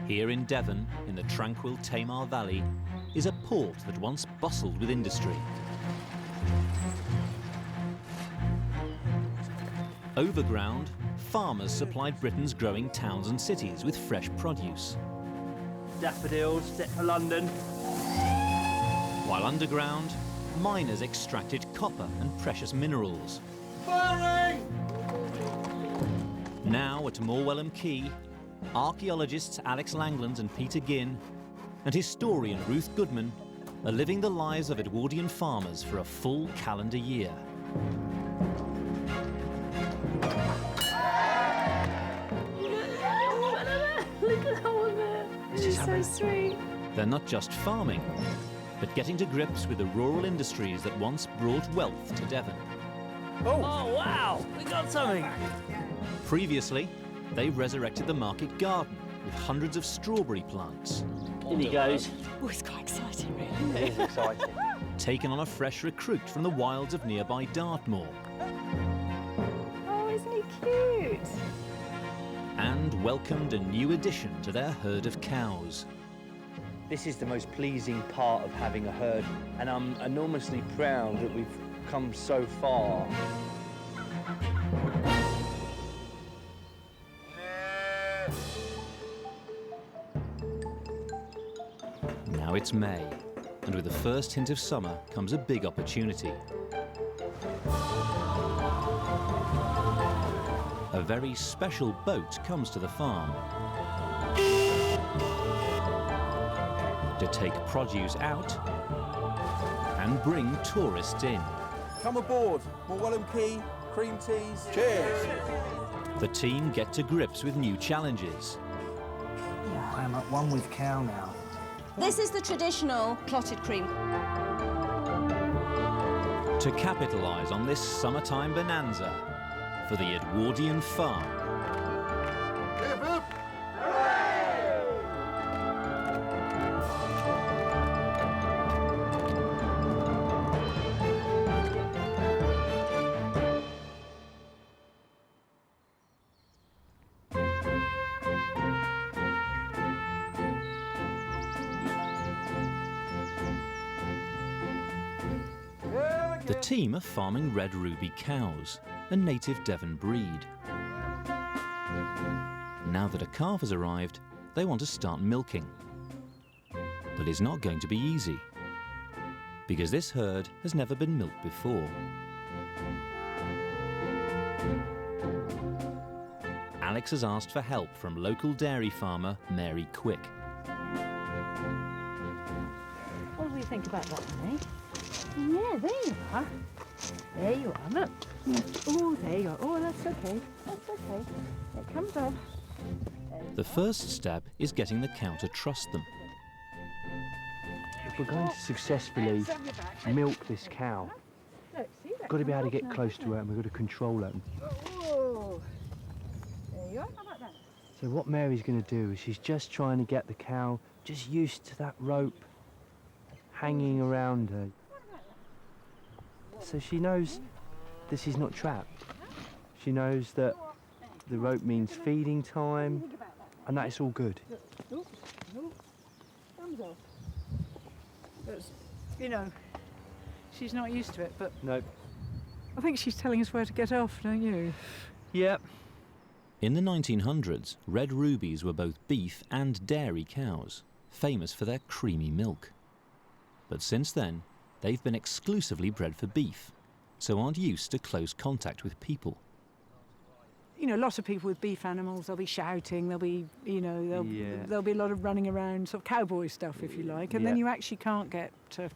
Here in Devon, in the tranquil Tamar Valley, is a port that once bustled with industry. Overground, farmers supplied Britain's growing towns and cities with fresh produce. Daffodils, set for London. While underground, miners extracted copper and precious minerals. Firing! Now at Morwellham Quay, archaeologists Alex Langlands and Peter Ginn and historian Ruth Goodman are living the lives of Edwardian farmers for a full calendar year. Look at that one there. This is so sweet. They're not just farming, but getting to grips with the rural industries that once brought wealth to Devon. Oh wow, we got something. Previously, they resurrected the market garden with hundreds of strawberry plants. In he goes. Oh, it's quite exciting, really. It is exciting. Taken on a fresh recruit from the wilds of nearby Dartmoor. Oh, isn't he cute? And welcomed a new addition to their herd of cows. This is the most pleasing part of having a herd, and I'm enormously proud that we've come so far. Now it's May, and with the first hint of summer comes a big opportunity. A very special boat comes to the farm to take produce out and bring tourists in. Come aboard, Morwellham Quay, cream teas, cheers! The team get to grips with new challenges. I'm at one with cow now. This is the traditional clotted cream. To capitalise on this summertime bonanza for the Edwardian farm. Hip, hip. The team are farming red ruby cows, a native Devon breed. Now that a calf has arrived, they want to start milking. But it's not going to be easy, because this herd has never been milked before. Alex has asked for help from local dairy farmer Mary Quick. What do we think about that, Mary? Yeah, there you are. There you are, look. Oh, there you are. Oh, that's okay. That's okay. It comes off. The first step is getting the cow to trust them. If we're going to successfully milk this cow, Look, see that? we've got to be able to get close to her and we've got to control her. Oh, there you are. How about that? So what Mary's going to do is she's just trying to get the cow just used to that rope hanging around her. So she knows this is not trapped. She knows that the rope means feeding time, and that it's all good. Oh, oh, comes off. That's, you know, she's not used to it, but No. I think she's telling us where to get off, don't you? Yep. In the 1900s, red rubies were both beef and dairy cows, famous for their creamy milk. But since then, they've been exclusively bred for beef, so aren't used to close contact with people. You know, lots of people with beef animals, they'll be shouting, there'll be, you know, Yeah. there'll be a lot of running around, sort of cowboy stuff, if you like, and then Yeah. you actually can't get to,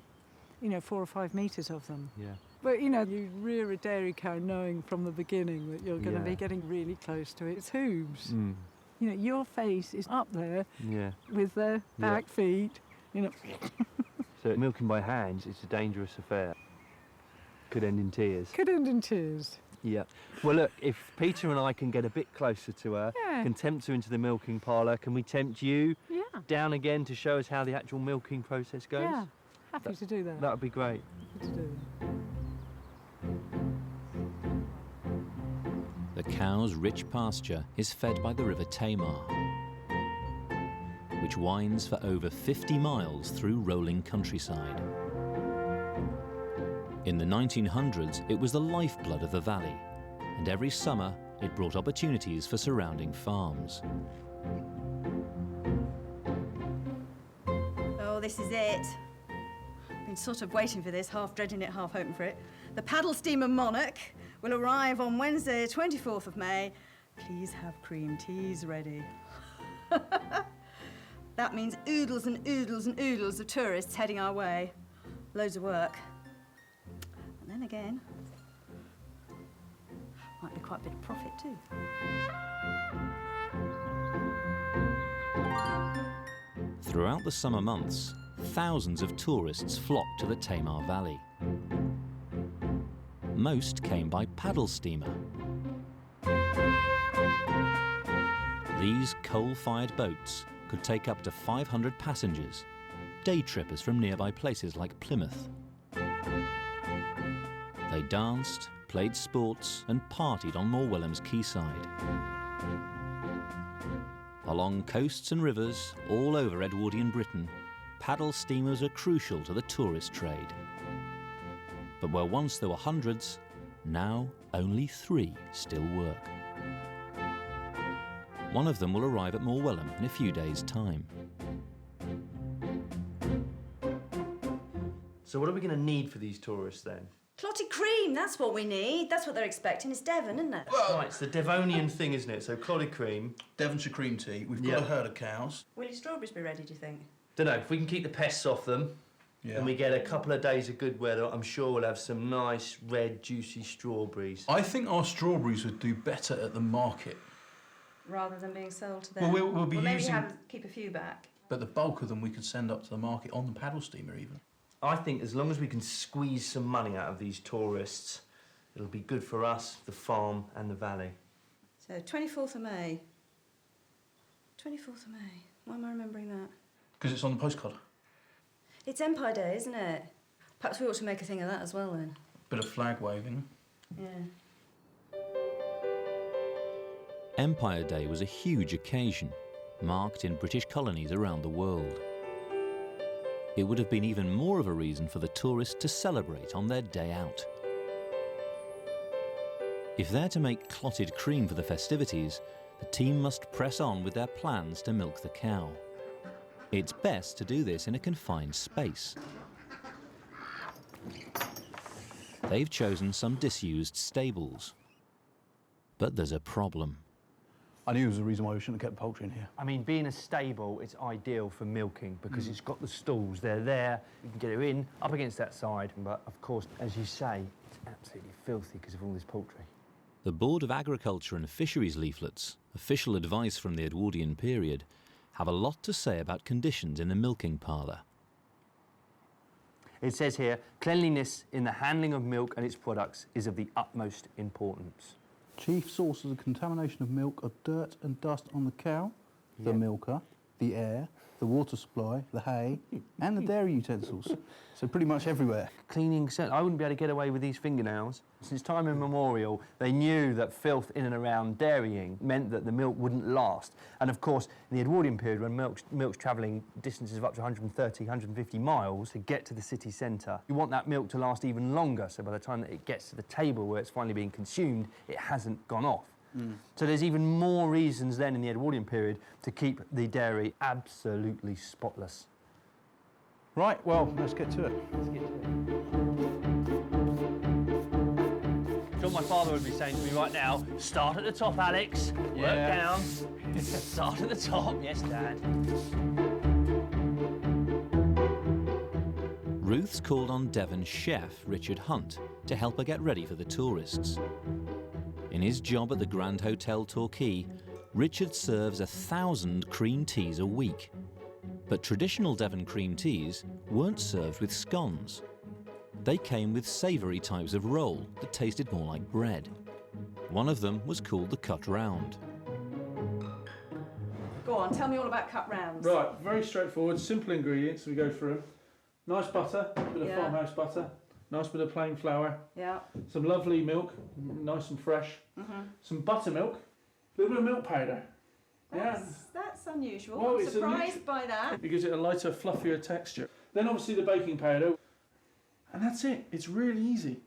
you know, 4 or 5 metres of them. Yeah. But, you know, you rear a dairy cow knowing from the beginning that you're going to Yeah. be getting really close to its hooves. Mm. You know, your face is up there Yeah. with their back feet, you know. So milking by hands is a dangerous affair. Could end in tears. Could end in tears. Yeah. Well, look, if Peter and I can get a bit closer to her, Yeah. can tempt her into the milking parlour, can we tempt you Yeah. down again to show us how the actual milking process goes? Yeah. Happy to do that. That would be great. Happy to do that. The cow's rich pasture is fed by the River Tamar. which winds for over 50 miles through rolling countryside. In the 1900s, it was the lifeblood of the valley, and every summer it brought opportunities for surrounding farms. Oh, this is it. I've been sort of waiting for this, half dreading it, half hoping for it. The paddle steamer Monarch will arrive on Wednesday, 24th of May. Please have cream teas ready. That means oodles and oodles and oodles of tourists heading our way. Loads of work. And then again, might be quite a bit of profit too. Throughout the summer months, thousands of tourists flocked to the Tamar Valley. Most came by paddle steamer. These coal-fired boats could take up to 500 passengers, day trippers from nearby places like Plymouth. They danced, played sports and partied on Morwellam's quayside. Along coasts and rivers all over Edwardian Britain, paddle steamers are crucial to the tourist trade. But where once there were hundreds, now only 3 still work. One of them will arrive at Morwellam in a few days' time. So what are we going to need for these tourists then? Clotted cream, that's what we need. That's what they're expecting. It's Devon, isn't it? Right, it's the Devonian thing, isn't it? So clotted cream. Devonshire cream tea. We've got a herd of cows. Will your strawberries be ready, do you think? Don't know, if we can keep the pests off them, and we get a couple of days of good weather, I'm sure we'll have some nice, red, juicy strawberries. I think our strawberries would do better at the market. Rather than being sold to them. Well, we'll be maybe using... keep a few back. But the bulk of them we could send up to the market on the paddle steamer even. I think as long as we can squeeze some money out of these tourists, it'll be good for us, the farm and the valley. So, 24th of May. 24th of May. Why am I remembering that? Because it's on the postcard. It's Empire Day, isn't it? Perhaps we ought to make a thing of that as well, then. Bit of flag waving. Yeah. Empire Day was a huge occasion, marked in British colonies around the world. It would have been even more of a reason for the tourists to celebrate on their day out. If they're to make clotted cream for the festivities, the team must press on with their plans to milk the cow. It's best to do this in a confined space. They've chosen some disused stables. But there's a problem. I knew there was a reason why we shouldn't have kept poultry in here. I mean, being a stable, it's ideal for milking because it's got the stalls. They're there. You can get her in, up against that side. But, of course, as you say, it's absolutely filthy because of all this poultry. The Board of Agriculture and Fisheries leaflets, official advice from the Edwardian period, have a lot to say about conditions in the milking parlour. It says here, cleanliness in the handling of milk and its products is of the utmost importance. Chief sources of contamination of milk are dirt and dust on the cow, the milker, the air, the water supply, the hay, and the dairy utensils. So pretty much everywhere. Cleaning, I wouldn't be able to get away with these fingernails. Since time immemorial, they knew that filth in and around dairying meant that the milk wouldn't last. And of course, in the Edwardian period, when milk's travelling distances of up to 130, 150 miles to get to the city centre, you want that milk to last even longer, so by the time that it gets to the table where it's finally being consumed, it hasn't gone off. So there's even more reasons then in the Edwardian period to keep the dairy absolutely spotless. Right, well, let's get to it. Sure, my father would be saying to me right now, start at the top, Alex, work down, start at the top, yes, Dad. Ruth's called on Devon's chef, Richard Hunt, to help her get ready for the tourists. In his job at the Grand Hotel Torquay, Richard serves 1,000 cream teas a week. But traditional Devon cream teas weren't served with scones. They came with savoury types of roll that tasted more like bread. One of them was called the cut round. Go on, tell me all about cut rounds. Right, very straightforward, simple ingredients we go through. Nice butter, a bit of farmhouse butter, nice bit of plain flour, some lovely milk, nice and fresh, some buttermilk, a little bit of milk powder. That's That's unusual. Well, I'm it's surprised by that. It gives it a lighter, fluffier texture. Then obviously the baking powder. And that's it. It's really easy.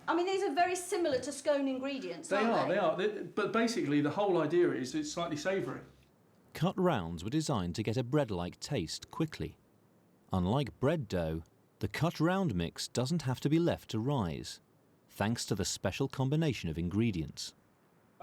I mean, these are very similar to scone ingredients, aren't they? They are. But basically the whole idea is it's slightly savoury. Cut rounds were designed to get a bread-like taste quickly. Unlike bread dough, the cut round mix doesn't have to be left to rise, thanks to the special combination of ingredients.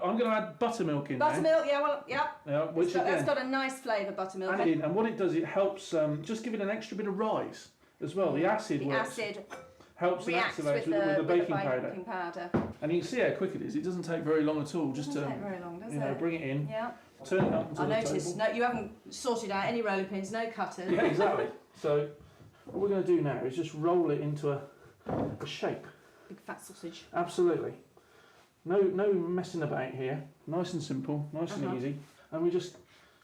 I'm going to add buttermilk in there. Buttermilk, yeah, well, yeah. That's got a nice flavour, buttermilk. And what it does, it helps just give it an extra bit of rise as well. The acid helps and reacts activates with the baking powder. And you can see how quick it is. It doesn't take very long at all. Just to take very long, does it? bring it in, yeah. turn it up onto the noticed, table. no, you haven't sorted out any roller pins, no cutters. Yeah, exactly. So what we're going to do now is just roll it into a shape. Big fat sausage. Absolutely. No messing about here. Nice and simple, nice and easy. And we just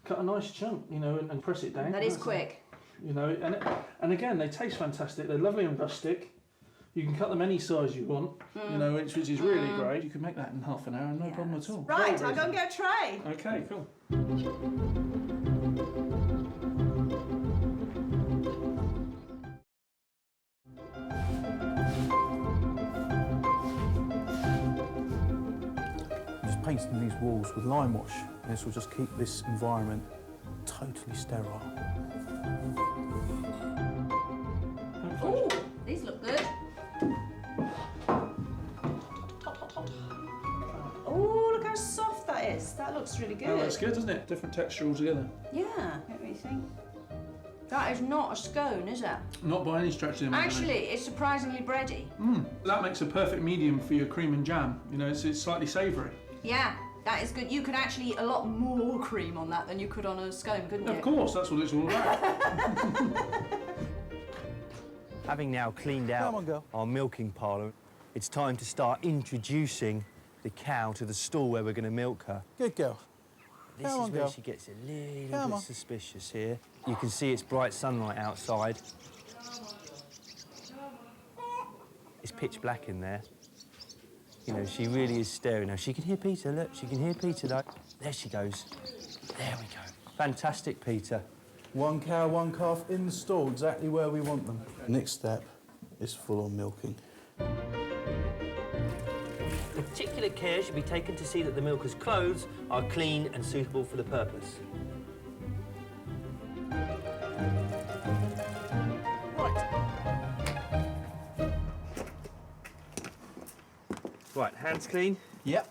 cut a nice chunk, and press it down. That is quick. And again, they taste fantastic. They're lovely and rustic. You can cut them any size you want, which is really great. You can make that in half an hour, no problem at all. Right, I'll go and get a tray. Okay, cool. Just painting these walls with lime wash, and this will just keep this environment totally sterile. Oh, these look good. Oh, look how soft that is. That looks really good. Oh, that's good, doesn't it? Different texture altogether. Yeah, let me think. That is not a scone, is it? Not by any stretch of the imagination. Actually, it's surprisingly bready. That makes a perfect medium for your cream and jam. It's slightly savoury. Yeah, that is good. You could actually eat a lot more cream on that than you could on a scone, couldn't you? Of course, that's what it's all about. Having now cleaned out our milking parlour, it's time to start introducing the cow to the stall where we're going to milk her. Good girl. This is where she gets a little bit suspicious here. You can see it's bright sunlight outside. It's pitch black in there. She really is staring now. She can hear Peter, look. She can hear Peter, though. There she goes. There we go. Fantastic, Peter. One cow, one calf in the stall, exactly where we want them. Next step is full-on milking. Particular care should be taken to see that the milker's clothes are clean and suitable for the purpose. Right, hands clean. Yep.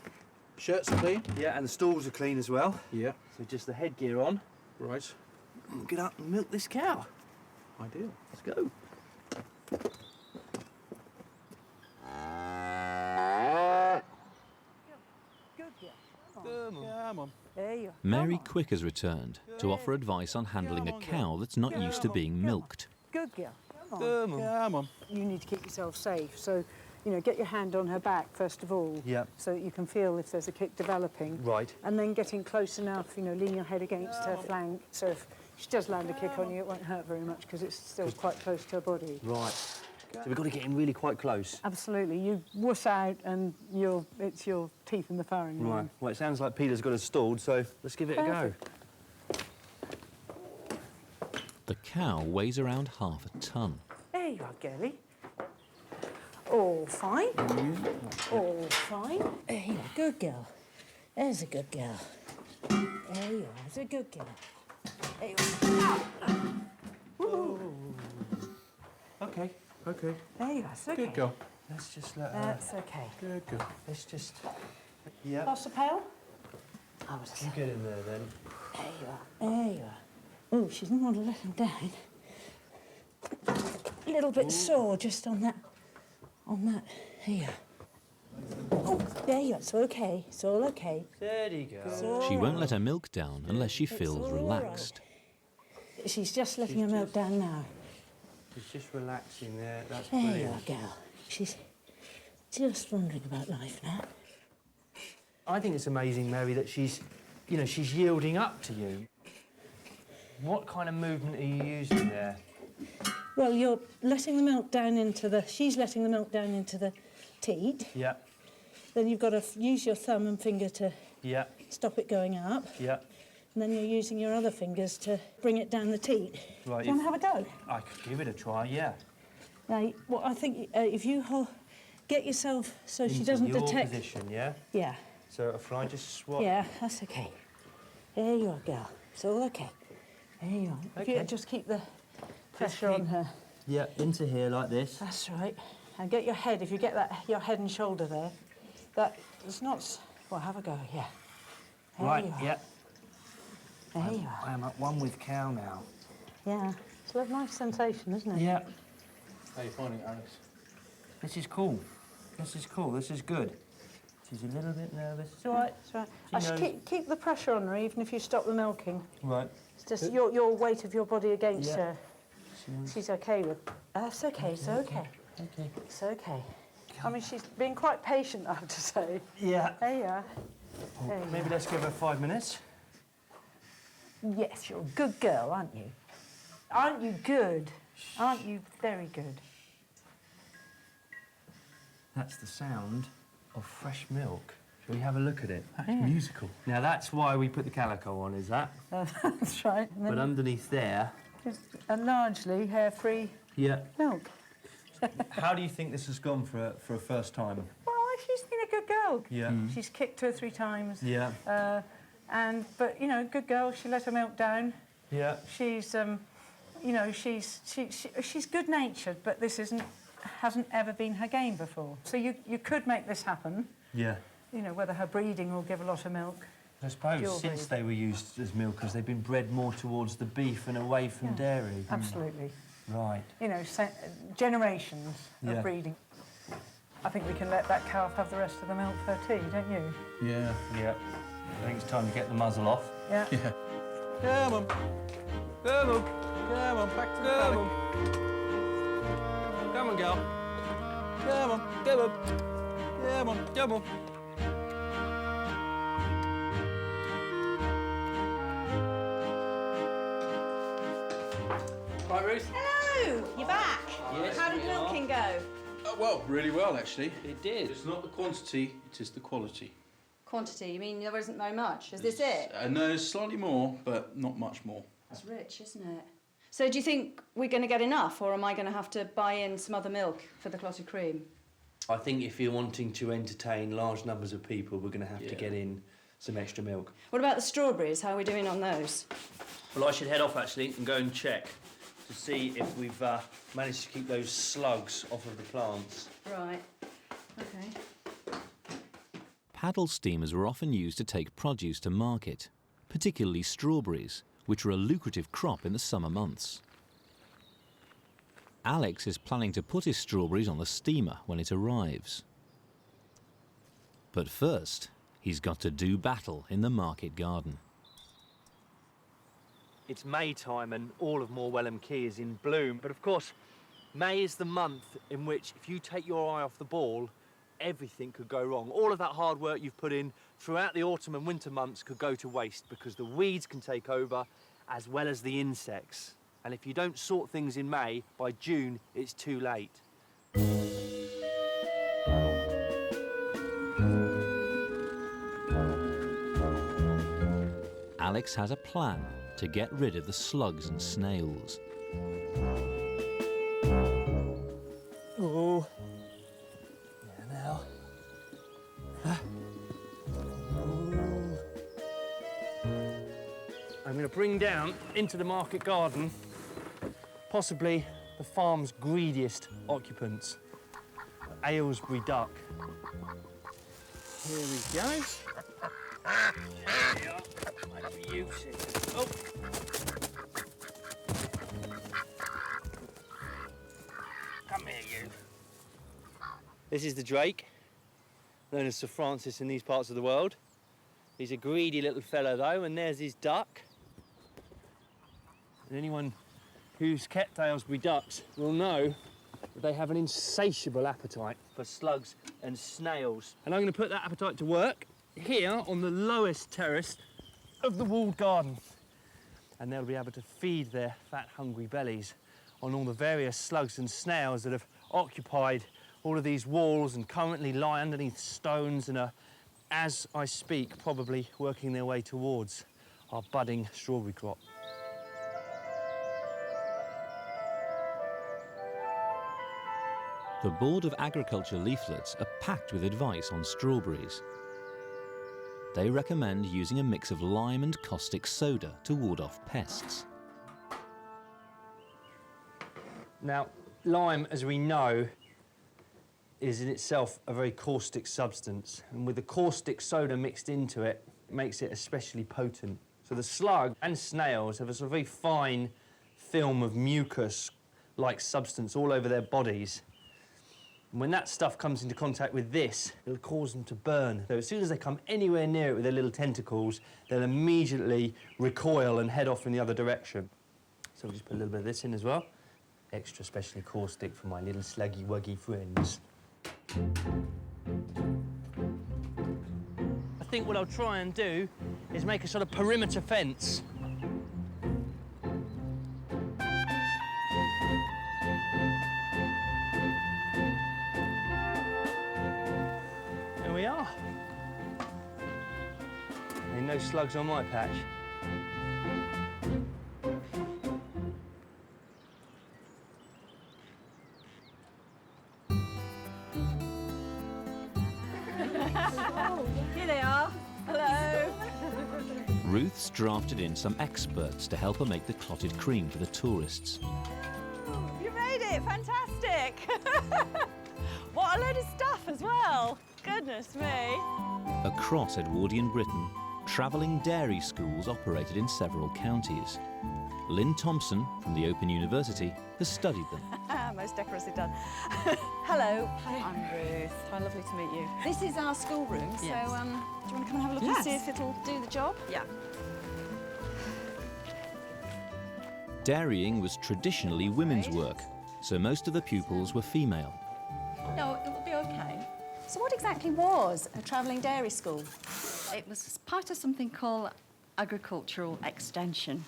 Shirts clean. Yeah, and the stalls are clean as well. Yeah. So just the headgear on. Right. We'll get up and milk this cow. Ideal. Let's go. Come on. There you are. Mary Quick has returned to offer advice on handling a cow that's not used to being milked. Good girl. Come on. Come on. Come on. You need to keep yourself safe. So, get your hand on her back, first of all. Yeah. So that you can feel if there's a kick developing. Right. And then getting close enough, lean your head against her flank. So if she does land a kick on you, it won't hurt very much because it's still quite close to her body. Right. So we've got to get in really quite close. Absolutely. You wuss out and it's your teeth in the firing line. Right. Well, it sounds like Peter's got us stalled, so let's give it a go. The cow weighs around half a ton. There you are, girlie. All fine. All fine. There you are, good girl. There's a good girl. There you are, there's a good girl. There you are. Okay. Okay. There you are, it's okay. Good girl. Let's just let her... That's okay. Good girl. Let's just... Yeah. Pass the pail? Oh, You get in there, then. there you are. There you are. Oh, she doesn't want to let him down. A little bit sore just on that. Here. Oh, there you are. It's all okay. It's all okay. Steady, girl. She won't let her milk down unless she feels all relaxed. Right. She's just letting her milk down now. She's just relaxing there. That's There you brilliant. are, girl. She's just wondering about life now. I think it's amazing, Mary, that she's yielding up to you. What kind of movement are you using there? Well, you're letting the milk down into the... She's letting the milk down into the teat. Yeah. Then you've got to use your thumb and finger to Yeah. stop it going up. Yeah. and then you're using your other fingers to bring it down the teat. Right. Do you want to have a go? I could give it a try, yeah. Now, well, I think if you get yourself so she doesn't your detect... position, yeah? Yeah. So if I just swap... Yeah, that's okay. There you are, girl. It's all okay. There you are. If you just keep the pressure on her. Yeah, into here like this. That's right. And get your head, if you get your head and shoulder there, it's not... Well, have a go, yeah. There Right, you are. yeah. There you are. I am at one with cow now. Yeah. It's a nice sensation, isn't it? Yeah. How are you finding it, Alex? This is cool. This is cool. This is good. She's a little bit nervous. It's all right, it's all right. I should keep the pressure on her, even if you stop the milking. Right. It's just your weight of your body against Yeah. her. She's okay with... That's okay, it's okay. Okay. It's okay. I mean, she's been quite patient, I have to say. Yeah. There you are. There you Maybe let's give her 5 minutes. Yes, you're a good girl, aren't you? Aren't you good? Aren't you very good? That's the sound of fresh milk. Shall we have a look at it? That's musical. Now, that's why we put the calico on, is that? That's right. And But then underneath there... just a largely hair-free Yeah. milk. How do you think this has gone for a first time? Well, she's been a good girl. Yeah. She's kicked 2 or 3 times. Yeah. But, you know, good girl. She let her milk down. Yeah. She's, you know, she's good-natured, but this hasn't ever been her game before. So you could make this happen. Yeah. You know, whether her breeding will give a lot of milk. I suppose Pure since breed. they were used as milkers, they've been bred more towards the beef and away from dairy. Absolutely. Right. You know, generations Yeah. of breeding. I think we can let that calf have the rest of the milk for her tea, don't you? Yeah. Yeah. I think it's time to get the muzzle off. Yeah. Yeah. Come on. Come on. Come on, back to the paddock. Come on, girl. Come on, come on. Come on, come on. Right, Ruth? Hello! You're back. Yes, How did we are. milking go? Well, really well, actually. It did. It's not the quantity, it is the quality. Quantity, you mean there wasn't very much? Is this it? No, it's slightly more, but not much more. That's rich, isn't it? So do you think we're going to get enough, or am I going to have to buy in some other milk for the clotted cream? I think if you're wanting to entertain large numbers of people, we're going to have to Yeah. get in some extra milk. What about the strawberries? How are we doing on those? Well, I should head off, actually, and go and check to see if we've managed to keep those slugs off of the plants. Right. OK. Paddle steamers were often used to take produce to market, particularly strawberries, which are a lucrative crop in the summer months. Alex is planning to put his strawberries on the steamer when it arrives. But first, he's got to do battle in the market garden. It's May time and all of Morwellham Quay is in bloom, but of course, May is the month in which, if you take your eye off the ball, everything could go wrong. All of that hard work you've put in throughout the autumn and winter months could go to waste because the weeds can take over as well as the insects. And if you don't sort things in May, by June, it's too late. Alex has a plan to get rid of the slugs and snails. Oh. Yeah, now. I'm going to bring down into the market garden possibly the farm's greediest occupants, Aylesbury duck. Here we go. There we are. Like you see. Oh. Come here, you. This is the drake, known as Sir Francis in these parts of the world. He's a greedy little fellow, though, and there's his duck. And anyone who's kept Aylesbury ducks will know that they have an insatiable appetite for slugs and snails. And I'm going to put that appetite to work here on the lowest terrace of the walled garden. And they'll be able to feed their fat, hungry bellies on all the various slugs and snails that have occupied all of these walls and currently lie underneath stones and are, as I speak, probably working their way towards our budding strawberry crop. The Board of Agriculture leaflets are packed with advice on strawberries. They recommend using a mix of lime and caustic soda to ward off pests. Now, lime, as we know, is in itself a very caustic substance, and with the caustic soda mixed into it, it makes it especially potent. So the slug and snails have a sort of very fine film of mucus-like substance all over their bodies. And when that stuff comes into contact with this, it'll cause them to burn. So as soon as they come anywhere near it with their little tentacles, they'll immediately recoil and head off in the other direction. So we'll just put a little bit of this in as well. Extra specially caustic for my little sluggy-wuggy friends. I think what I'll try and do is make a sort of perimeter fence. There we are. Ain't no slugs on my patch. Here they are. Hello. Ruth's drafted in some experts to help her make the clotted cream for the tourists. You made it. Fantastic. What a load of stuff as well. Goodness me. Across Edwardian Britain, travelling dairy schools operated in several counties. Lynn Thompson, from the Open University, has studied them. Most decorously done. Hello. Hi. I'm Ruth. How lovely to meet you. This is our schoolroom, so Yes. do you want to come and have a look and see if it'll do the job? Yeah. Dairying was traditionally women's work, so most of the pupils were female. No, it will be okay. So what exactly was a travelling dairy school? It was part of something called agricultural extension.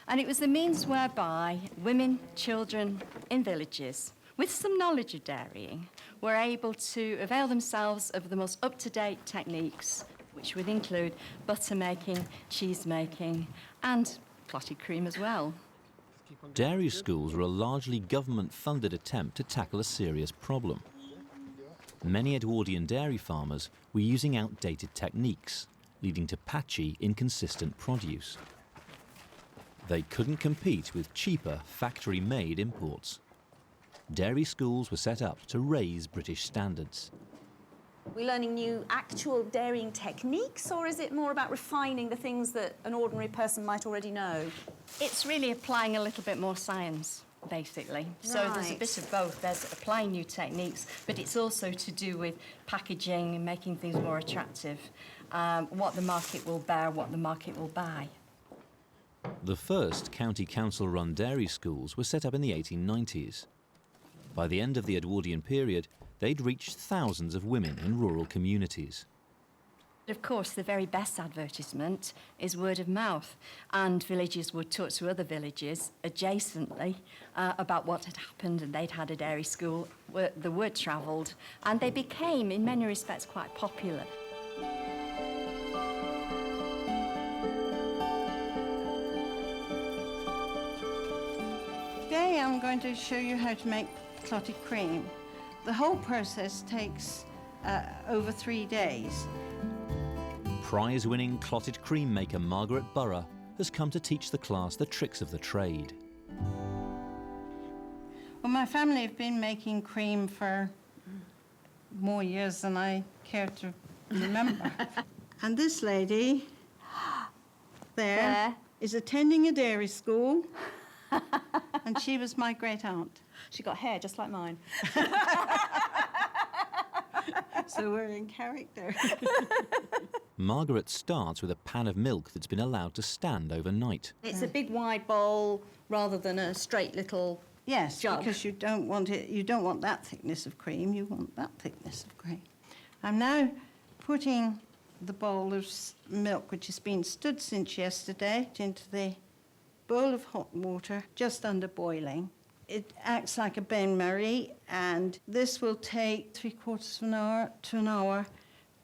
And it was the means whereby women, children in villages, with some knowledge of dairying, were able to avail themselves of the most up-to-date techniques, which would include butter making, cheese making, and clotted cream as well. Dairy schools were a largely government-funded attempt to tackle a serious problem. Many Edwardian dairy farmers were using outdated techniques, leading to patchy, inconsistent produce. They couldn't compete with cheaper, factory-made imports. Dairy schools were set up to raise British standards. We're learning new actual dairying techniques, or is it more about refining the things that an ordinary person might already know? It's really applying a little bit more science, basically. So there's a Right. bit of both. There's applying new techniques, but it's also to do with packaging and making things more attractive, what the market will bear, what the market will buy. The first county council-run dairy schools were set up in the 1890s. By the end of the Edwardian period, they'd reached thousands of women in rural communities. Of course, the very best advertisement is word of mouth, and villages would talk to other villages adjacently about what had happened, and they'd had a dairy school. The word travelled, and they became, in many respects, quite popular. Today I'm going to show you how to make clotted cream. The whole process takes over 3 days. Prize-winning clotted cream maker Margaret Burrough has come to teach the class the tricks of the trade. Well, my family have been making cream for more years than I care to remember. And this lady there is attending a dairy school, and she was my great-aunt. She got hair just like mine. So we're in character. Margaret starts with a pan of milk that's been allowed to stand overnight. It's a big wide bowl rather than a straight little Yes, jug. because you don't want it. You don't want that thickness of cream. You want that thickness of cream. I'm now putting the bowl of milk, which has been stood since yesterday, into the bowl of hot water, just under boiling. It acts like a bain-marie, and this will take 3/4 of an hour to an hour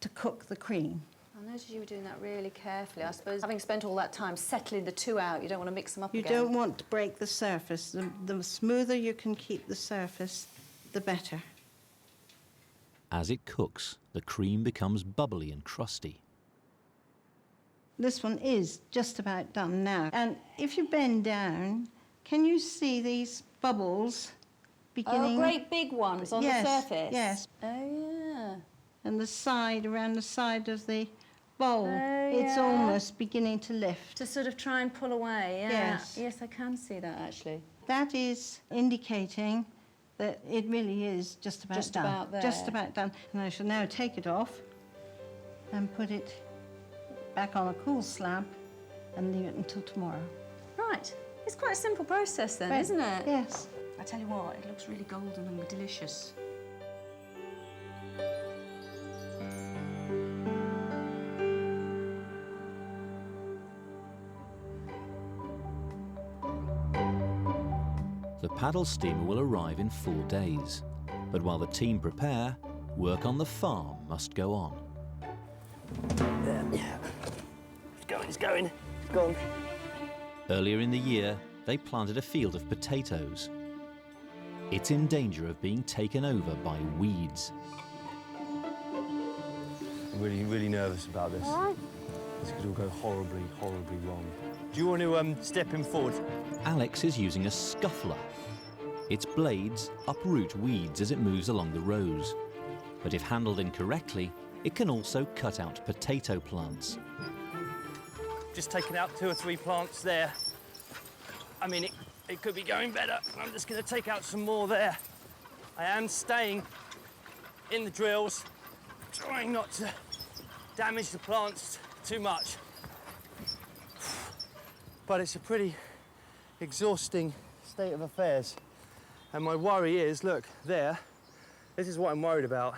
to cook the cream. I know noticed you were doing that really carefully. I suppose having spent all that time settling the two out, you don't want to mix them up You again. don't want to break the surface. The smoother you can keep the surface, the better. As it cooks, the cream becomes bubbly and crusty. This one is just about done now. And if you bend down, can you see these bubbles beginning? Oh, great big ones on the surface? Yes. Oh, yeah. And the side, around the side of the bowl, Oh, it's yeah. almost beginning to lift. To sort of try and pull away, yeah. Yes. Yes, I can see that, actually. That is indicating that it really is just about Just done. about there. Just about done. And I shall now take it off and put it back on a cool slab and leave it until tomorrow. Right. It's quite a simple process then, Right. isn't it? Yes. I tell you what, it looks really golden and delicious. The paddle steamer will arrive in 4 days. But while the team prepare, work on the farm must go on. It's going. It's gone. Earlier in the year, they planted a field of potatoes. It's in danger of being taken over by weeds. I'm really nervous about this. This could all go horribly, horribly wrong. Do you want to step in forward? Alex is using a scuffler. Its blades uproot weeds as it moves along the rows. But if handled incorrectly, it can also cut out potato plants. Just taken out 2 or 3 plants there. I mean, it could be going better. I'm just going to take out some more there. I am staying in the drills, trying not to damage the plants too much. But it's a pretty exhausting state of affairs. And my worry is, look, there, this is what I'm worried about.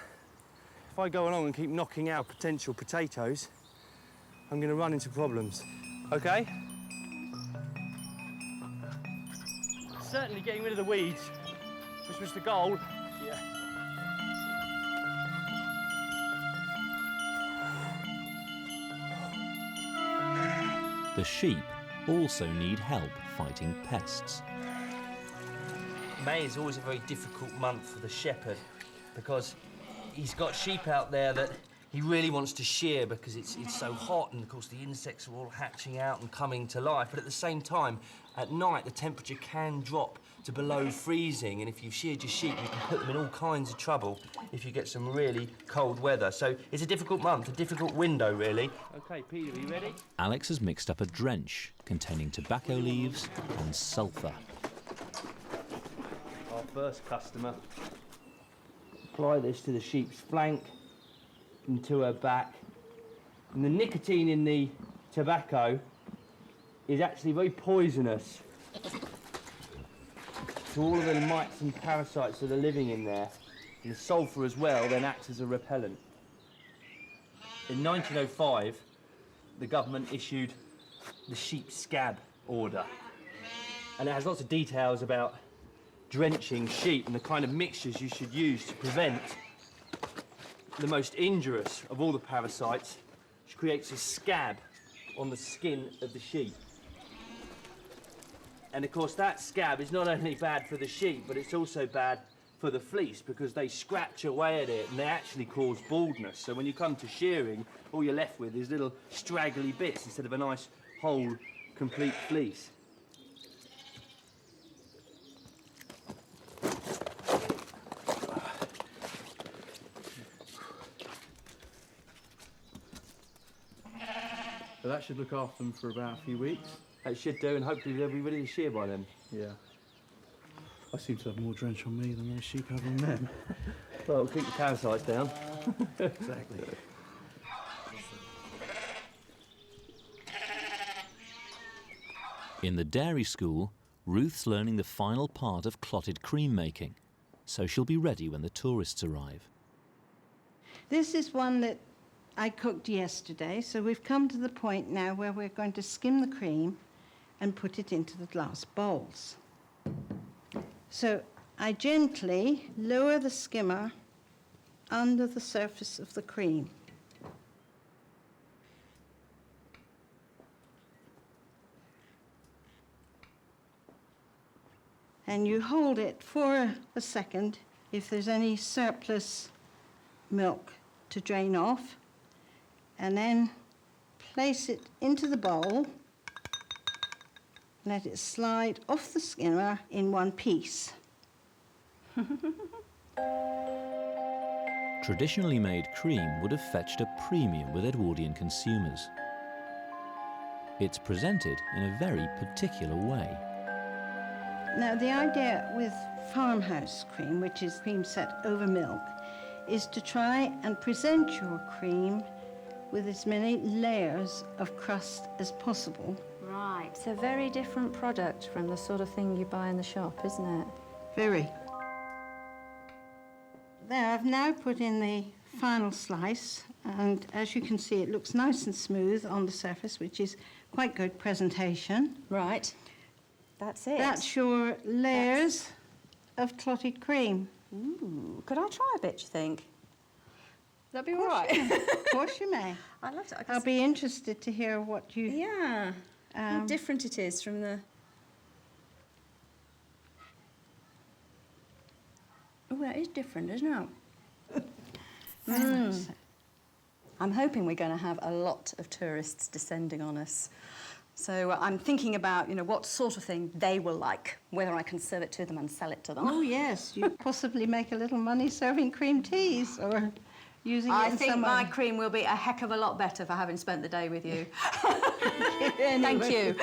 If I go along and keep knocking out potential potatoes, I'm going to run into problems, okay? Certainly getting rid of the weeds, which was the goal. Yeah. The sheep also need help fighting pests. May is always a very difficult month for the shepherd because he's got sheep out there that he really wants to shear because it's so hot, and of course the insects are all hatching out and coming to life. But at the same time, at night the temperature can drop to below freezing, and if you've sheared your sheep you can put them in all kinds of trouble if you get some really cold weather. So it's a difficult month, a difficult window really. Okay, Peter, are you ready? Alex has mixed up a drench containing tobacco leaves and sulphur. Our first customer. Apply this to the sheep's flank and to her back. And the nicotine in the tobacco is actually very poisonous to all of the mites and parasites that are living in there. And the sulphur as well then acts as a repellent. In 1905, the government issued the sheep scab order. And it has lots of details about drenching sheep and the kind of mixtures you should use to prevent the most injurious of all the parasites, which creates a scab on the skin of the sheep. And of course that scab is not only bad for the sheep, but it's also bad for the fleece because they scratch away at it and they actually cause baldness. So when you come to shearing, all you're left with is little straggly bits instead of a nice whole, complete fleece. So that should look after them for about a few weeks. That should do, and hopefully they'll be ready to shear by then. Yeah. I seem to have more drench on me than those sheep have on them. Well, keep the parasites down. Exactly. In the dairy school, Ruth's learning the final part of clotted cream making, so she'll be ready when the tourists arrive. This is one that I cooked yesterday, so we've come to the point now where we're going to skim the cream and put it into the glass bowls. So I gently lower the skimmer under the surface of the cream. and you hold it for a second if there's any surplus milk to drain off, and then place it into the bowl. Let it slide off the skimmer in one piece. Traditionally made cream would have fetched a premium with Edwardian consumers. It's presented in a very particular way. Now, the idea with farmhouse cream, which is cream set over milk, is to try and present your cream with as many layers of crust as possible. Right, it's a very different product from the sort of thing you buy in the shop, isn't it? Very. There, I've now put in the final slice, and as you can see, it looks nice and smooth on the surface, which is quite good presentation. Right. That's it. That's your layers of clotted cream. Ooh, could I try a bit, you think? That'd be all Of course right. you may. Of course you may. I'd love to. I'll be interested to hear what you... Yeah, how different it is from the... Oh, that is different, isn't it? I'm hoping we're going to have a lot of tourists descending on us. So I'm thinking about, what sort of thing they will like, whether I can serve it to them and sell it to them. Oh, yes. You possibly make a little money serving cream teas or using it in some... I think my cream will be a heck of a lot better for having spent the day with you. Thank you.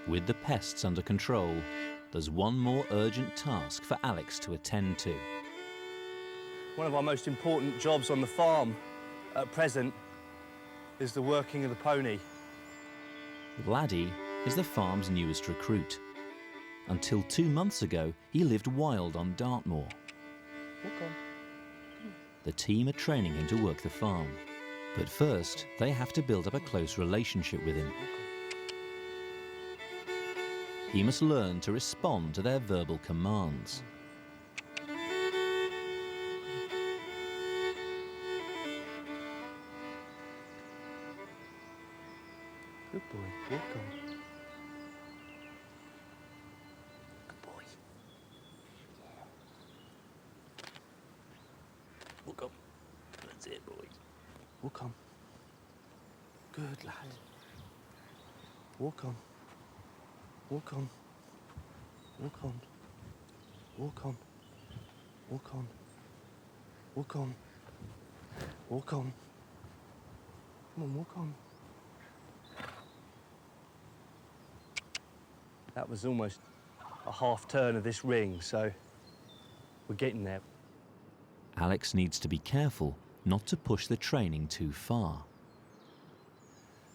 With the pests under control, there's one more urgent task for Alex to attend to. One of our most important jobs on the farm at present is the working of the pony. Laddie is the farm's newest recruit. Until 2 months ago, he lived wild on Dartmoor. The team are training him to work the farm. But first, they have to build up a close relationship with him. He must learn to respond to their verbal commands. Good boy, walk on. Good boy. Walk on. That's it, boy. Walk on. Good lad. Walk on. Walk on. Walk on. Walk on. Walk on. Walk on. Walk on. Come on, walk on. That was almost a half turn of this ring, so we're getting there. Alex needs to be careful not to push the training too far.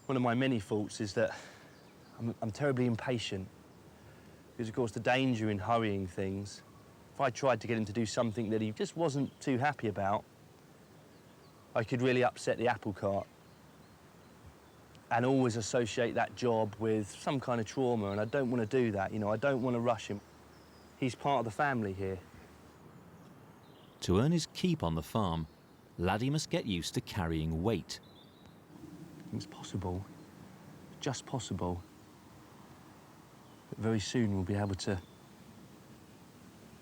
One of my many faults is that I'm terribly impatient. Because, of course, the danger in hurrying things, if I tried to get him to do something that he just wasn't too happy about, I could really upset the apple cart. And always associate that job with some kind of trauma, and I don't want to do that, I don't want to rush him. He's part of the family here. To earn his keep on the farm, Laddie must get used to carrying weight. It's possible, just possible, that very soon we'll be able to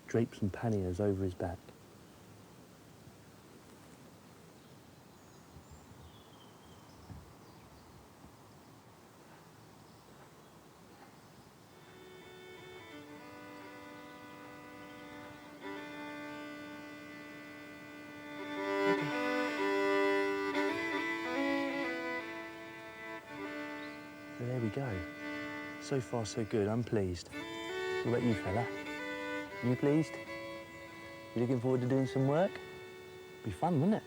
drape some panniers over his back. So there we go. So far, so good. I'm pleased. What about you, fella? You pleased? You looking forward to doing some work? Be fun, wouldn't it?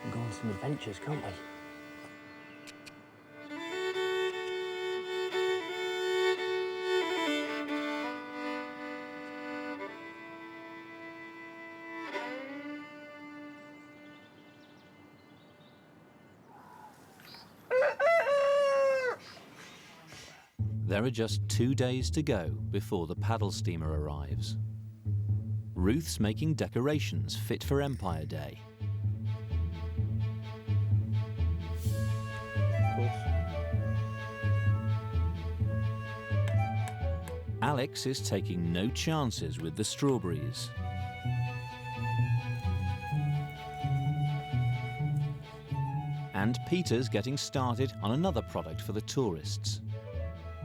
We'll go on some adventures, can't we? There are just 2 days to go before the paddle steamer arrives. Ruth's making decorations fit for Empire Day. Alex is taking no chances with the strawberries. And Peter's getting started on another product for the tourists.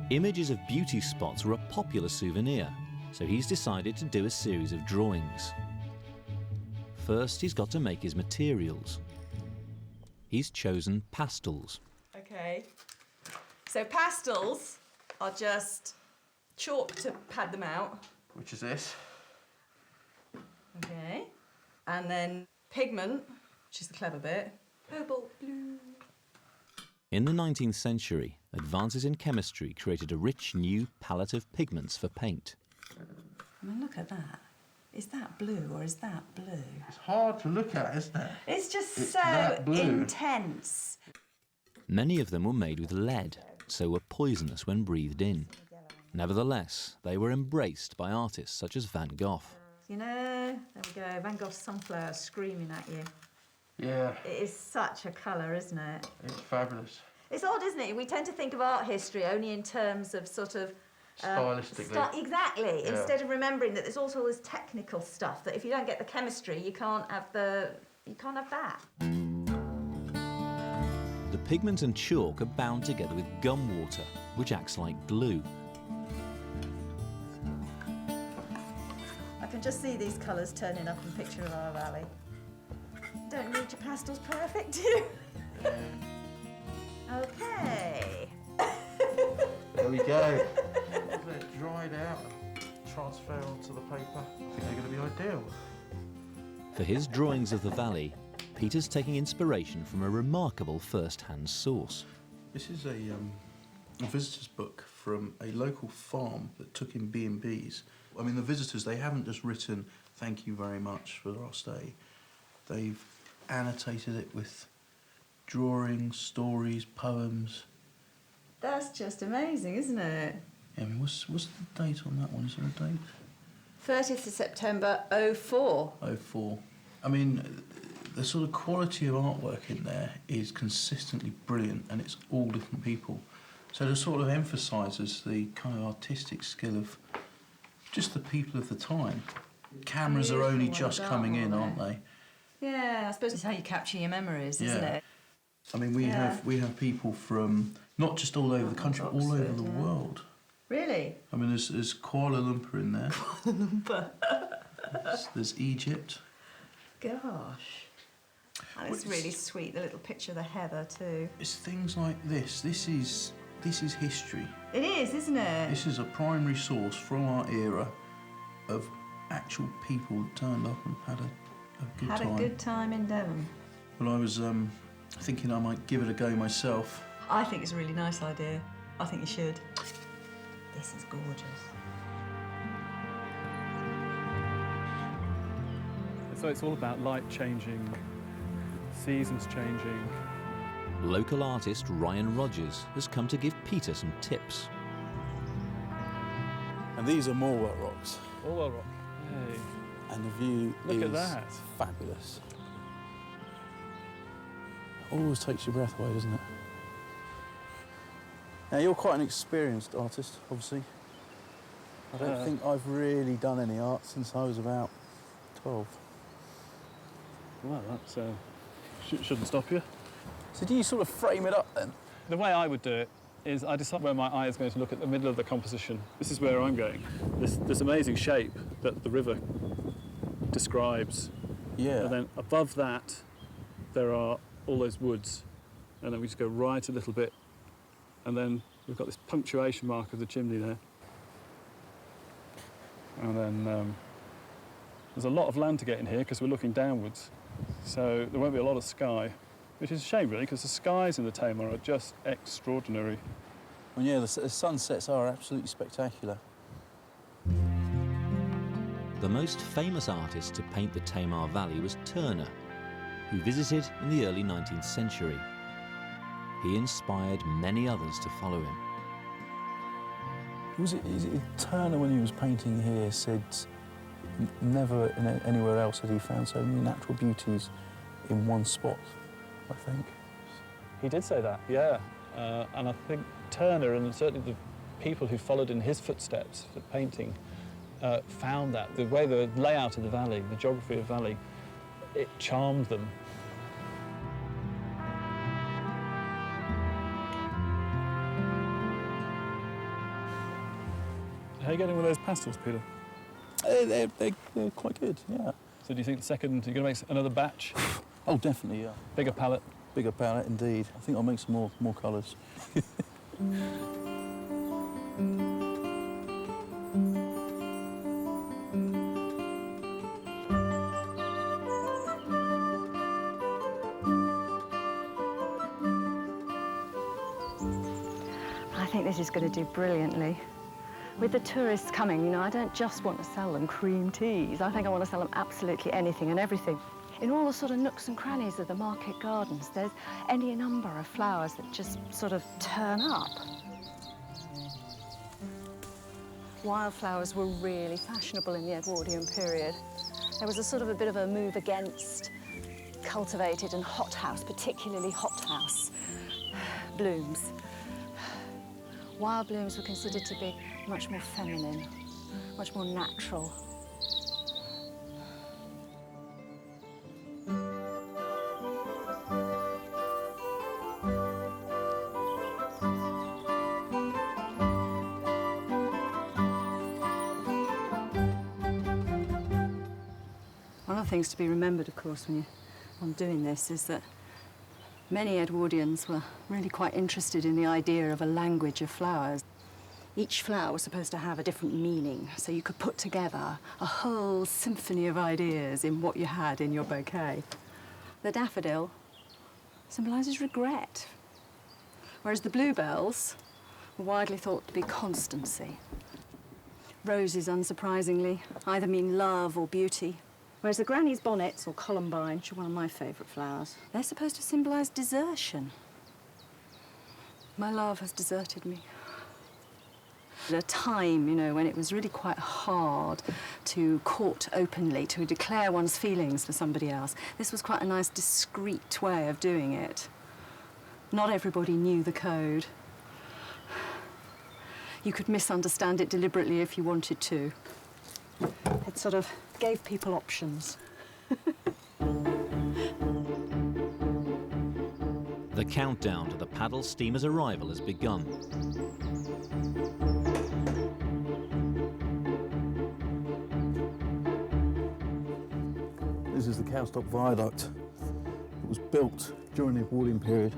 Images of beauty spots were a popular souvenir, so he's decided to do a series of drawings. First, he's got to make his materials. He's chosen pastels. Okay. So pastels are just chalk to pad them out. Which is this. Okay. And then pigment, which is the clever bit. Purple, blue. In the 19th century, advances in chemistry created a rich new palette of pigments for paint. I mean, look at that. Is that blue or is that blue? It's hard to look at, isn't it? It's just It's so that blue. intense. Many of them were made with lead, so were poisonous when breathed in. Nevertheless, they were embraced by artists such as Van Gogh. You know, there we go, Van Gogh's sunflower screaming at you. Yeah. It is such a colour, isn't it? It's fabulous. It's odd, isn't it? We tend to think of art history only in terms of sort of... Stylistically. Exactly, Yeah. instead of remembering that there's also all this technical stuff that if you don't get the chemistry, you can't have that. The pigment and chalk are bound together with gum water, which acts like glue. I can just see these colours turning up in Picture of Our Valley. Don't need your pastels perfect, do you? Okay. There we go. Let it dried out and transfer onto the paper. I think they're going to be ideal. For his drawings of the valley, Peter's taking inspiration from a remarkable first-hand source. This is a visitor's book from a local farm that took in B&Bs. I mean, the visitors, they haven't just written, "Thank you very much for our stay." They've annotated it with drawings, stories, poems. That's just amazing, isn't it? Yeah, I mean, what's the date on that one? Is there a date? 30th of September, 04. 04. I mean, the sort of quality of artwork in there is consistently brilliant, and it's all different people. So it sort of emphasises the kind of artistic skill of just the people of the time. Cameras are only just coming in, aren't they? Yeah, I suppose it's how you capture your memories, isn't it? I mean, we have people from not just all over the country, but all over the world. Really? I mean, there's Kuala Lumpur in there. Kuala Lumpur. There's Egypt. Gosh. And it's really sweet, the little picture of the heather too. It's things like this. This is history. It is, isn't it? This is a primary source from our era of actual people that turned up and had a good time. Had a good time in Devon. Well, I was thinking I might give it a go myself. I think it's a really nice idea. I think you should. This is gorgeous. So it's all about light changing, seasons changing. Local artist Ryan Rogers has come to give Peter some tips. And these are Morwell rocks. Morwell rock. Hey. And the view Look is at that. Fabulous. Always takes your breath away, doesn't it? Now, you're quite an experienced artist, obviously. I don't think I've really done any art since I was about 12. Well, that shouldn't stop you. So do you sort of frame it up then? The way I would do it is I decide where my eye is going to look at the middle of the composition. This is where I'm going. This amazing shape that the river describes. Yeah. And then above that, there are all those woods. And then we just go right a little bit. And then we've got this punctuation mark of the chimney there. And then there's a lot of land to get in here because we're looking downwards. So there won't be a lot of sky, which is a shame really, because the skies in the Tamar are just extraordinary. Well, yeah, the sunsets are absolutely spectacular. The most famous artist to paint the Tamar Valley was Turner, who visited in the early 19th century. He inspired many others to follow him. Is it Turner, when he was painting here, said never anywhere else had he found so many natural beauties in one spot, I think. He did say that, yeah. And I think Turner, and certainly people who followed in his footsteps for painting found that the way the layout of the valley, the geography of the valley, it charmed them. How are you getting with those pastels, Peter? They're quite good, yeah. So do you think you're going to make another batch? Oh, definitely, yeah. Bigger palette? Bigger palette, indeed. I think I'll make some more colours. I think this is going to do brilliantly. With the tourists coming, you know, I don't just want to sell them cream teas. I think I want to sell them absolutely anything and everything. In all the sort of nooks and crannies of the market gardens, there's any number of flowers that just sort of turn up. Wildflowers were really fashionable in the Edwardian period. There was a sort of a bit of a move against cultivated and hothouse, particularly hothouse blooms. Wild blooms were considered to be much more feminine, much more natural. One of the things to be remembered, of course, when you're doing this is that many Edwardians were really quite interested in the idea of a language of flowers. Each flower was supposed to have a different meaning, so you could put together a whole symphony of ideas in what you had in your bouquet. The daffodil symbolises regret, whereas the bluebells were widely thought to be constancy. Roses, unsurprisingly, either mean love or beauty, whereas the granny's bonnets, or columbine, which are one of my favourite flowers, they're supposed to symbolise desertion. My love has deserted me. At a time, you know, when it was really quite hard to court openly, to declare one's feelings for somebody else, this was quite a nice, discreet way of doing it. Not everybody knew the code. You could misunderstand it deliberately if you wanted to. It sort of gave people options. The countdown to the paddle steamer's arrival has begun. This is the Cowstock Viaduct. It was built during the Edwardian period.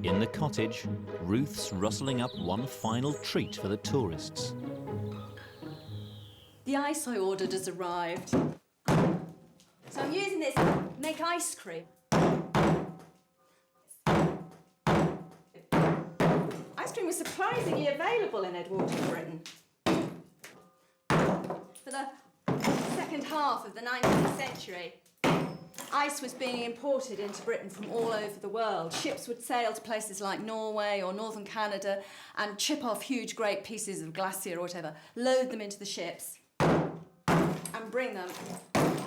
In the cottage, Ruth's rustling up one final treat for the tourists. The ice I ordered has arrived. So I'm using this to make ice cream. Ice cream was surprisingly available in Edwardian Britain. For the second half of the 19th century, ice was being imported into Britain from all over the world. Ships would sail to places like Norway or northern Canada and chip off huge, great pieces of glacier or whatever, load them into the ships and bring them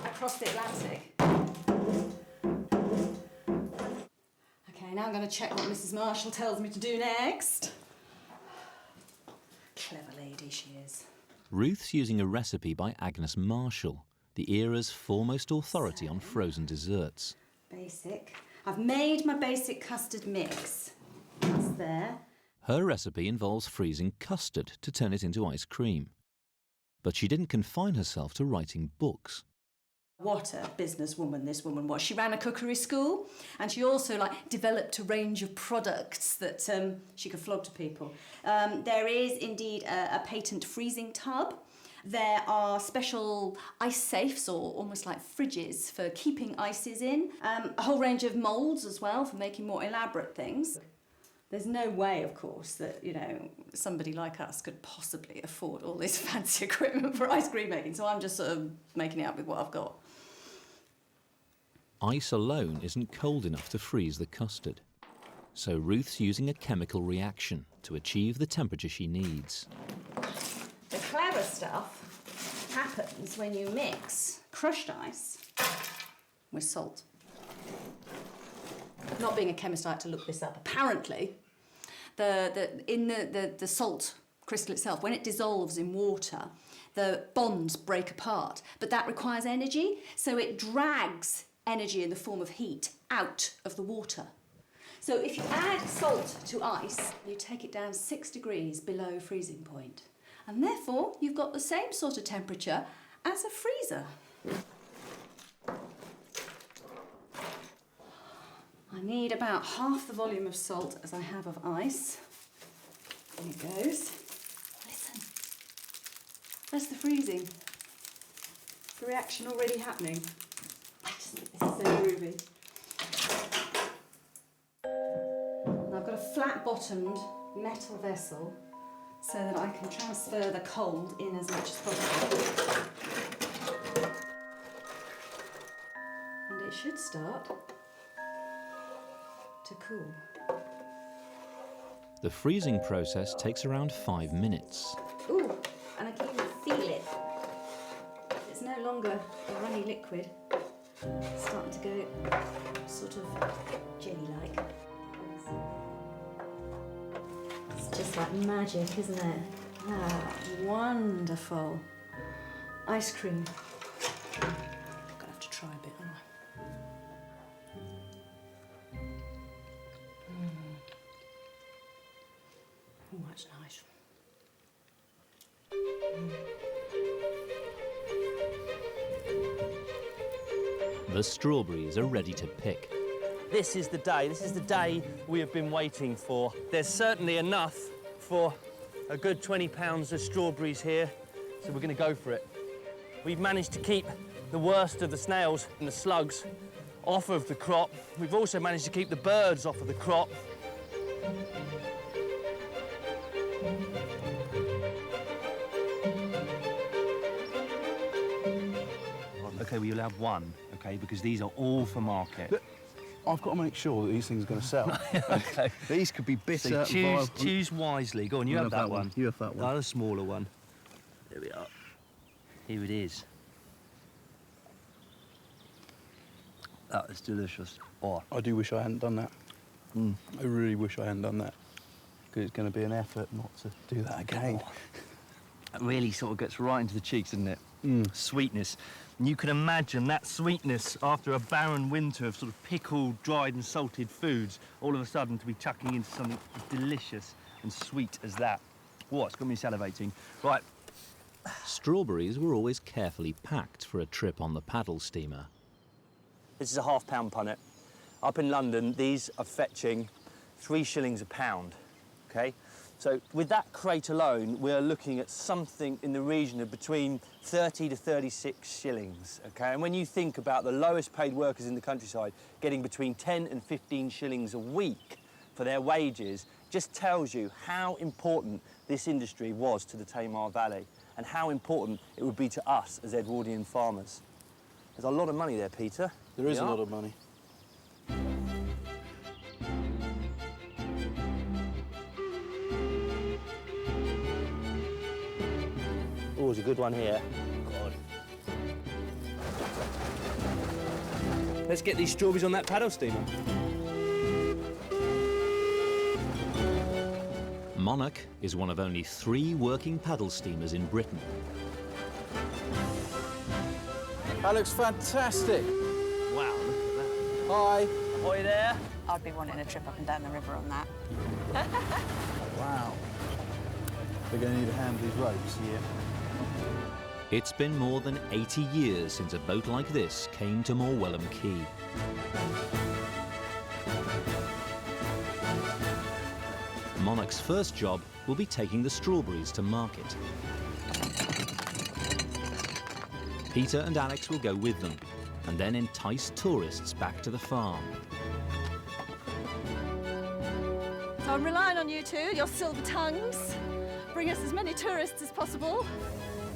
across the Atlantic. Okay, now I'm going to check what Mrs. Marshall tells me to do next. Clever lady she is. Ruth's using a recipe by Agnes Marshall, the era's foremost authority on frozen desserts. Basic. I've made my basic custard mix. That's there. Her recipe involves freezing custard to turn it into ice cream. But she didn't confine herself to writing books. What a businesswoman this woman was. She ran a cookery school and she also developed a range of products that she could flog to people. There is indeed a patent freezing tub. There are special ice safes, or almost like fridges, for keeping ices in. A whole range of moulds as well for making more elaborate things. There's no way, of course, that, you know, somebody like us could possibly afford all this fancy equipment for ice cream making, so I'm just sort of making it up with what I've got. Ice alone isn't cold enough to freeze the custard. So Ruth's using a chemical reaction to achieve the temperature she needs. The clever stuff happens when you mix crushed ice with salt. Not being a chemist, I had to look this up. Apparently, in the salt crystal itself, when it dissolves in water, the bonds break apart, but that requires energy, so it drags energy in the form of heat out of the water. So if you add salt to ice, you take it down 6 degrees below freezing point, and therefore you've got the same sort of temperature as a freezer. I need about half the volume of salt as I have of ice. There it goes. Listen. That's the freezing. The reaction already happening. I just think this is so groovy. And I've got a flat-bottomed metal vessel so that I can transfer the cold in as much as possible. And it should start to cool. The freezing process takes around 5 minutes. Ooh, and I can even feel it. It's no longer a runny liquid. It's starting to go sort of jelly-like. It's just like magic, isn't it? Ah, wonderful. Ice cream. I'm gonna have to try a bit, aren't I? Oh, that's nice. The strawberries are ready to pick. This is the day we have been waiting for. There's certainly enough for a good 20 pounds of strawberries here, so we're going to go for it. We've managed to keep the worst of the snails and the slugs off of the crop. We've also managed to keep the birds off of the crop. OK, well, you'll have one, OK, because these are all for market. But I've got to make sure that these things are going to sell. OK. These could be bitter. So choose wisely. Go on, you have that one. You have that one. I'll have a smaller one. There we are. Here it is. That is delicious. Oh. I do wish I hadn't done that. I really wish I hadn't done that. Because it's going to be an effort not to do that again. Oh. That really sort of gets right into the cheeks, doesn't it? Sweetness. And you can imagine that sweetness after a barren winter of sort of pickled, dried and salted foods, all of a sudden to be chucking into something as delicious and sweet as that. Oh, it's got me salivating. Right. Strawberries were always carefully packed for a trip on the paddle steamer. This is a £half punnet. Up in London, these are fetching 3 shillings a pound, OK? So with that crate alone, we're looking at something in the region of between 30 to 36 shillings, OK? And when you think about the lowest paid workers in the countryside getting between 10 and 15 shillings a week for their wages, just tells you how important this industry was to the Tamar Valley and how important it would be to us as Edwardian farmers. There's a lot of money there, Peter. There is a lot of money. Oh, there's a good one here. God. Let's get these strawberries on that paddle steamer. Monarch is one of only 3 working paddle steamers in Britain. That looks fantastic. Wow, look at that. Hi. Ahoy there. I'd be wanting a trip up and down the river on that. Wow. They're going to need a hand with these ropes. Yeah. It's been more than 80 years since a boat like this came to Morwellum Quay. Monarch's first job will be taking the strawberries to market. Peter and Alex will go with them and then entice tourists back to the farm. So I'm relying on you two, your silver tongues. Bring us as many tourists as possible.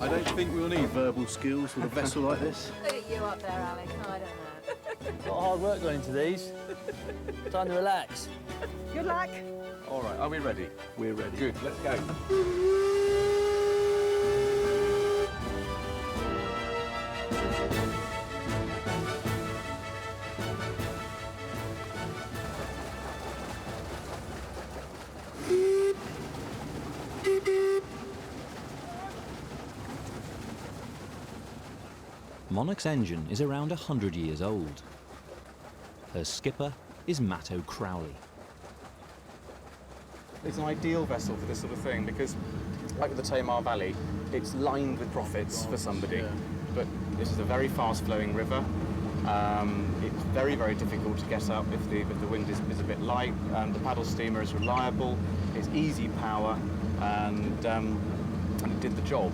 I don't think we'll need verbal skills with a vessel like this. Look at you up there, Alex. I don't know. A lot of hard work going into these. Time to relax. Good luck. All right, are we ready? We're ready. Good, let's go. Monarch's engine is around 100 years old. Her skipper is Matto Crowley. It's an ideal vessel for this sort of thing because, like the Tamar Valley, it's lined with profits for somebody. But this is a very fast-flowing river. It's very, very difficult to get up if the wind is a bit light. The paddle steamer is reliable. It's easy power, and it did the job.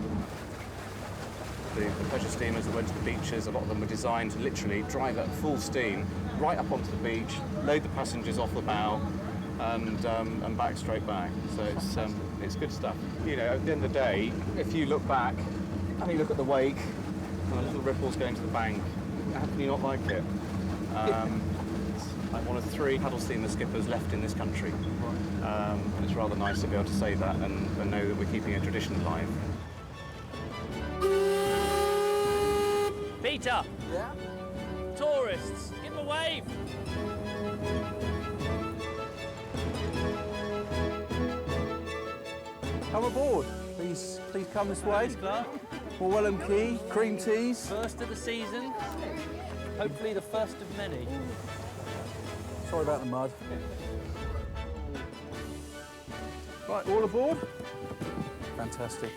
The pleasure steamers that went to the beaches, a lot of them were designed to literally drive at full steam right up onto the beach, load the passengers off the bow, and back straight back. So it's good stuff. You know, at the end of the day, if you look back and you look at the wake and the little ripples going to the bank, how can you not like it? I'm one of 3 paddle steamer skippers left in this country. And it's rather nice to be able to say that and know that we're keeping a tradition alive. Peter! Yeah? Tourists, give them a wave! Come aboard. Please come this way. Orwellum Quay, cream teas. First of the season. Hopefully the first of many. Sorry about the mud. Right, all aboard. Fantastic.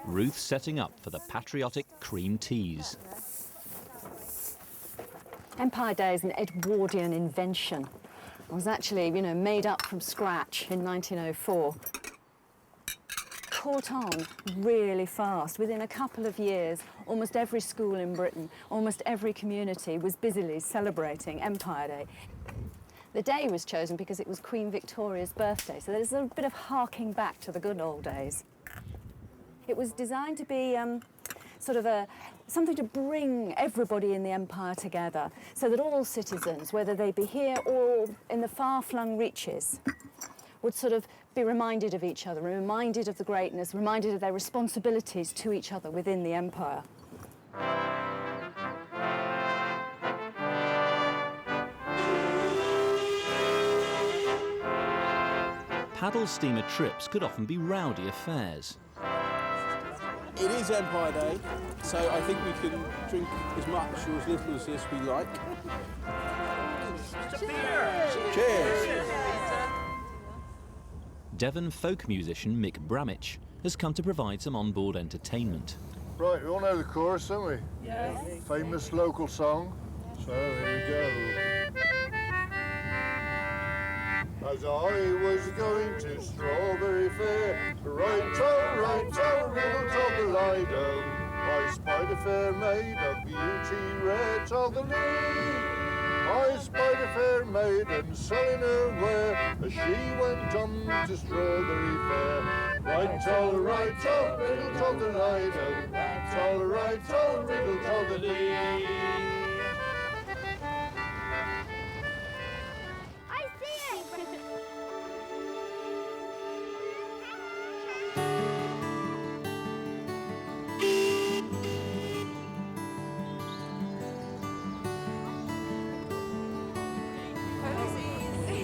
Ruth setting up for the patriotic cream teas. Empire Day is an Edwardian invention. It was actually, made up from scratch in 1904. Caught on really fast. Within a couple of years, almost every school in Britain, almost every community was busily celebrating Empire Day. The day was chosen because it was Queen Victoria's birthday, so there's a bit of harking back to the good old days. It was designed to be something to bring everybody in the empire together, so that all citizens, whether they be here or in the far-flung reaches, would sort of be reminded of each other, reminded of the greatness, reminded of their responsibilities to each other within the empire. Paddle steamer trips could often be rowdy affairs. It is Empire Day, so I think we can drink as much or as little as this we like. Cheers! Cheers! Devon folk musician Mick Bramich has come to provide some on-board entertainment. Right, we all know the chorus, don't we? Yes. Famous local song. So here we go. As I was going to Strawberry Fair, right, riddle told the Lido, I spied a fair maid of beauty rare, told the Lee. I spied a fair maiden selling her ware, as she went on to Strawberry Fair. Right, riddle told the Lido, right, riddle told the Lee.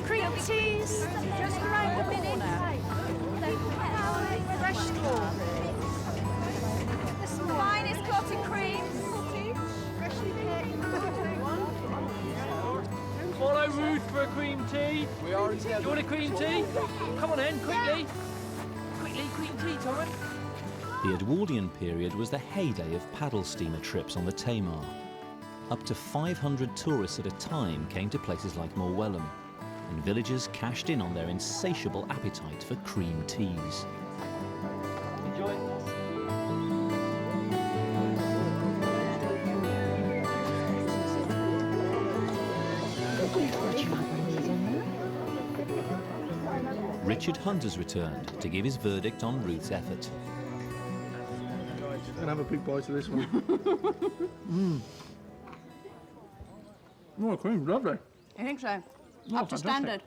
Cream teas, just around the corner. Fresh strawberries. The finest clotted creams. Freshly picked. Follow Ruth for a cream tea. We are Do you want a cream tea? Come on then, quickly. Quickly, cream tea, Torrent. The Edwardian period was the heyday of paddle steamer trips on the Tamar. Up to 500 tourists at a time came to places like Morwellum, and villagers cashed in on their insatiable appetite for cream teas. Enjoy. Richard Hunt has returned to give his verdict on Ruth's effort. I'm going to have a big bite of this one. Oh, the cream's lovely. I think so. Oh, Up to standard.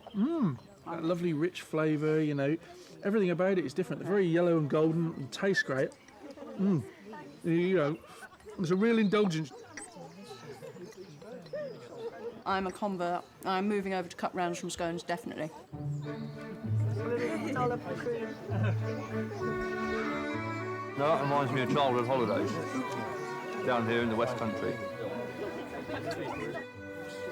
That lovely rich flavour, you know. Everything about it is different. They're very yellow and golden and tastes great. You know, it's a real indulgence. I'm a convert. I'm moving over to cut rounds from scones, definitely. No, that reminds me of childhood holidays down here in the West Country.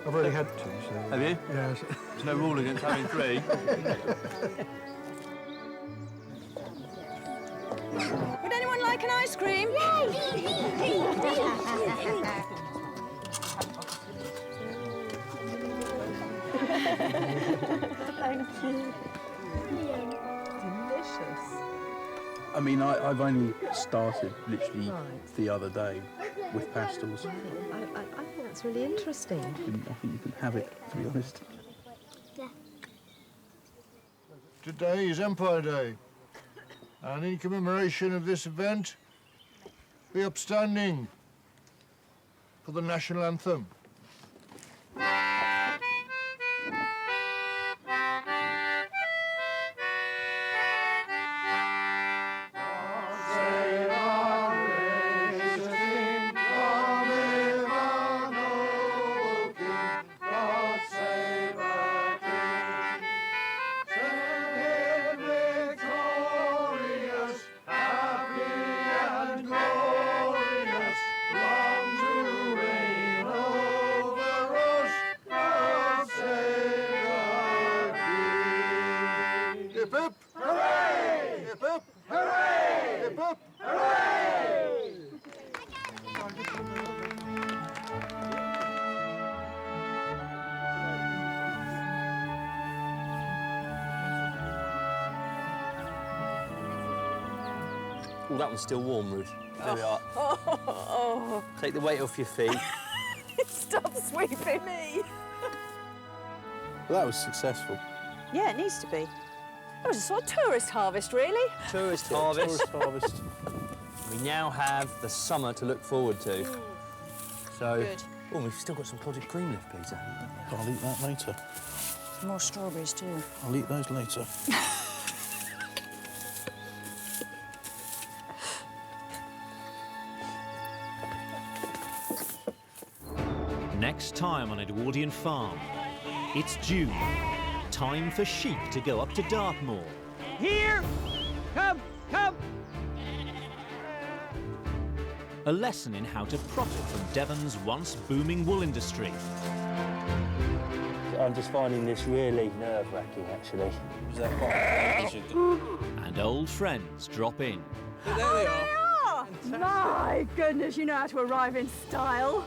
I've already had 2, so... Have you? Yes. There's no rule against having 3. Would anyone like an ice cream? Thank you. Delicious. I mean, I've only started literally the other day with pastels. I think that's really interesting. I think you can have it, to be honest. Today is Empire Day, and in commemoration of this event, be upstanding for the national anthem. Oh, that one's still warm, Ruth. There we are. Take the weight off your feet. Stop sweeping me. Well, that was successful. Yeah, it needs to be. Oh, it's a sort of tourist harvest, really. Tourist harvest. We now have the summer to look forward to. So, Good. Oh, we've still got some clotted cream left, Peter. I'll eat that later. More strawberries, too. I'll eat those later. Next time on Edwardian Farm, it's June. Time for sheep to go up to Dartmoor. Here! Come! A lesson in how to profit from Devon's once booming wool industry. I'm just finding this really nerve-wracking, actually. And old friends drop in. There they are. My goodness, you know how to arrive in style.